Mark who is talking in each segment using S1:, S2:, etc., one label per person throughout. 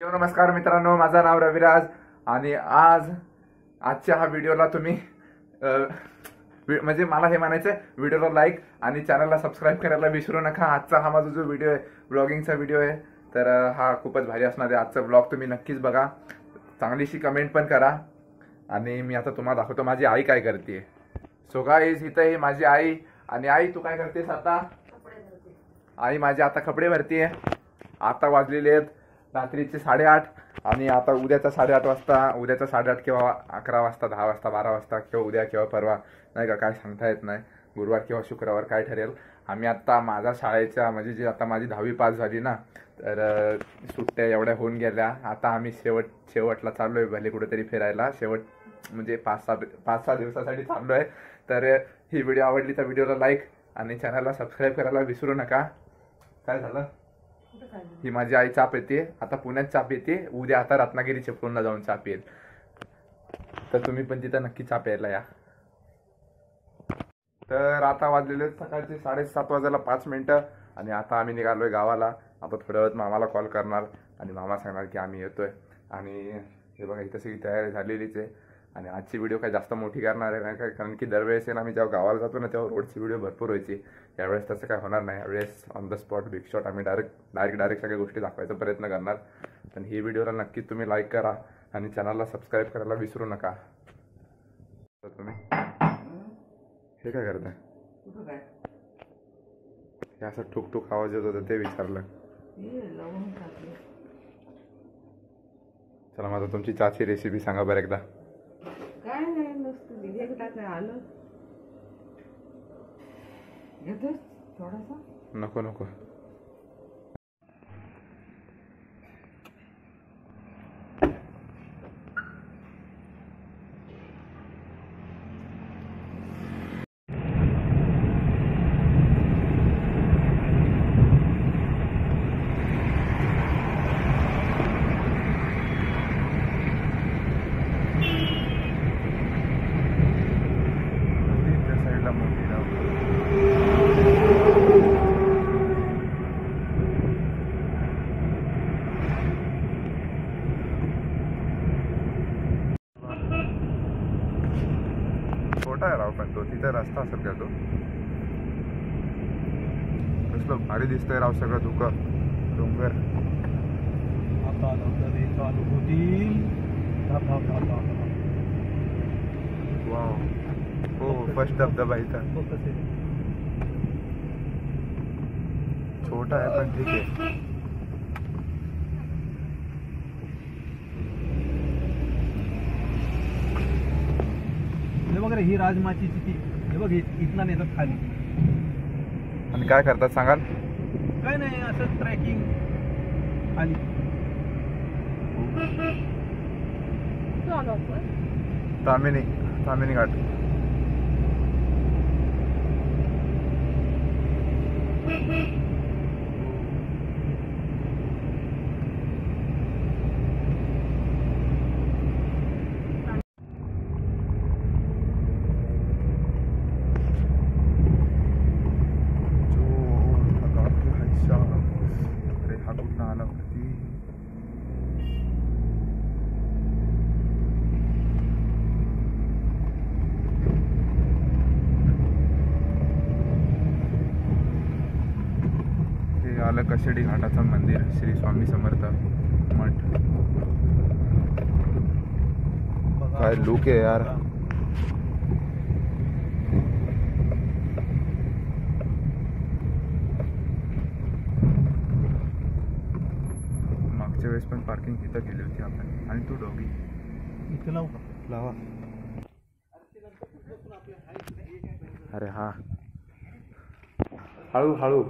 S1: नमस्कार मित्रांनो, माझं नाव रविराज आणि आजच्या हा व्हिडिओला तुम्ही म्हणजे मला हे म्हणायचं व्हिडिओला लाईक आणि चॅनलला सबस्क्राईब करायला विसरू नका। आजचा हा माझा जो व्हिडिओ आहे ब्लॉगिंगचा व्हिडिओ आहे, तर हा खूपच भारी असणार आहे। आजचा ब्लॉग तुम्ही नक्कीच बघा, चांगलीशी कमेंट पण करा। आणि मी आता तुम्हाला दाखवतो माझी आई काय करते। सो गाईज, इथे ही माझी आई। आणि आई, तू काय करतेस आता? आई माझी आता कपडे भरतीये। आता वाजलेले आहेत रात्रीचे 8:30 आणि आता उद्याचा 8:30 वाजता, उद्याचा 8:30 किंवा 11 वाजता, 10 वाजता, 12 वाजता किंवा उद्या किंवा परवा, नाही का, काय सांगता येत नाही, गुरुवार किंवा शुक्रवार काय ठरेल। आम्ही आता माझ्या शाळेच्या म्हणजे जी आता माझी 10वी पास झाली ना, तर सुट्ट्या एवढ्या होऊन गेल्या। आता आम्ही शेवटला चाललोय भले कुठेतरी फिरायला। शेवट म्हणजे 5-6 दिवसासाठी चाललोय। तर ही व्हिडिओ आवडली तर व्हिडिओला लाईक आणि चॅनलला सबस्क्राईब करायला विसरू नका। काय झालं? ही माझी आई चहा पिते, आता पुण्यात चहा पिते, उद्या आता रत्नागिरी चिपळूणला जाऊन चहा पिईल। तर तुम्ही पण तिथं नक्की चहा प्यायला या। तर आता वाजलेले सकाळचे 7:30 वाजायला 5 मिनिटं आणि आता आम्ही निघालोय गावाला। आता थोड्या वेळात मामाला कॉल करणार आणि मामा सांगणार की आम्ही येतोय। आणि हे बघा, इथं सगळी तयारी झालेलीच आहे। आणि आजची व्हिडिओ काही जास्त मोठी करणार आहे नाही, कारण की दरवेळेस आहे ना, आम्ही जेव्हा गावाला जातो ना तेव्हा रोडची व्हिडिओ भरपूर व्हायची। यावेळेस तसं काय होणार नाही। यावेळेस on the spot big shot आम्ही डायरेक्ट सगळ्या गोष्टी दाखवायचा प्रयत्न करणार। पण ही व्हिडिओला नक्कीच तुम्ही लाईक करा आणि चॅनलला सबस्क्राईब करायला विसरू नका। तर तुम्ही हे काय करताय? हे असं ठुकठुक आवाज येत होता ते विचारलं। चला, माझा तुमची चहाची रेसिपी सांगा बरं एकदा।
S2: काय नाही, नुसतं दिले टाकाय आलं घेतोस थोडासा।
S1: नको नको, छोटा आहे राव, पण तो तिथे रस्ता असेल का? तो कसलं भारी दिसतंय राव, सगळं धुकं डोंगर।
S3: आता धबधबे चालू होतील।
S1: वाव, हो, फर्स्ट धबधबा इथं। छोटा आहे पण ठीक आहे।
S3: हे बघ रे, ही राजमाची ती, हे बघ इथनं नेतात खाली।
S1: आणि काय करतात सांगाल?
S3: काय नाही, असं ट्रॅकिंग खाली।
S1: तामिनी घाट। हा कुठं आला होती? हे आलं कशेडी घाटाचं मंदिर, श्री स्वामी समर्थ मठ। काय लुक आहे यार। मागच्या वेळेस पण पार्किंग तिथं केली होती आपण। आणि तू डॉगी
S3: इथे लावू का?
S1: लावा। अरे हा, हळू हळू।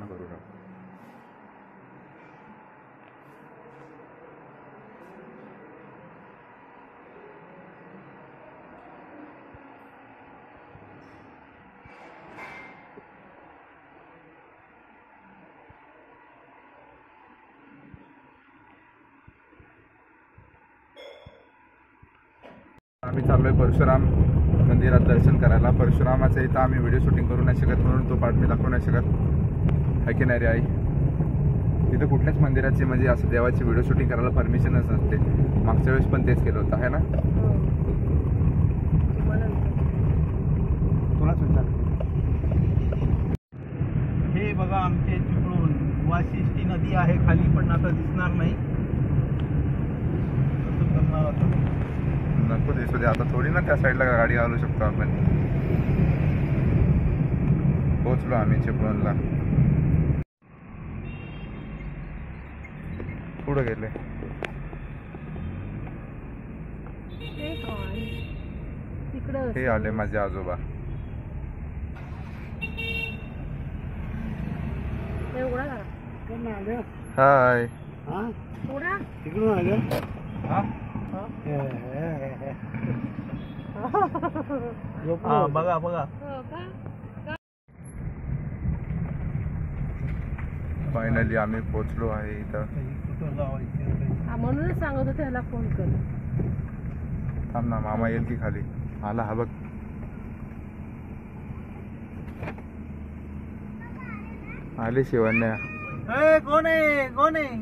S1: प्रयत्न करू नका. आम्ही चाललोय परशुराम मंदिरात दर्शन करायला. परशुरामाच्या इथं आम्ही व्हिडिओ शूटिंग करू नाही शकत म्हणून तो पार्ट मी दाखवू नाही शकत. आहे की नाही रे आई? तिथं कुठल्याच मंदिराची म्हणजे असं देवाची व्हिडिओ शूटिंग करायला परमिशनच नसते. मागच्या वेळेस पण तेच केलं होतं आहे ना. तुलाच विचार.
S3: हे बघा आमच्या चिपळूण वाशिष्ठी नदी आहे खाली, पण आता दिसणार नाही. कसं करणार आता?
S1: नको दिसू दे आता. थोडी ना त्या साईडला गाडी घालू शकतो आपण. पोहोचलो आम्ही चिपळूणला. पुढे गेले. हे आले माझे आजोबा. हाय.
S3: तिकडून आले. बघा बघा.
S1: फायनली आम्ही पोहोचलो आहे इथं.
S2: म्हणूनच सांगत होते ह्याला फोन कर.
S1: थांब ना, मामा येईल की खाली. आला हा बघ. आले शिवन्या.
S3: कोण आहे कोण आहे?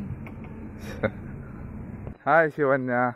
S1: हाय शिवन्या.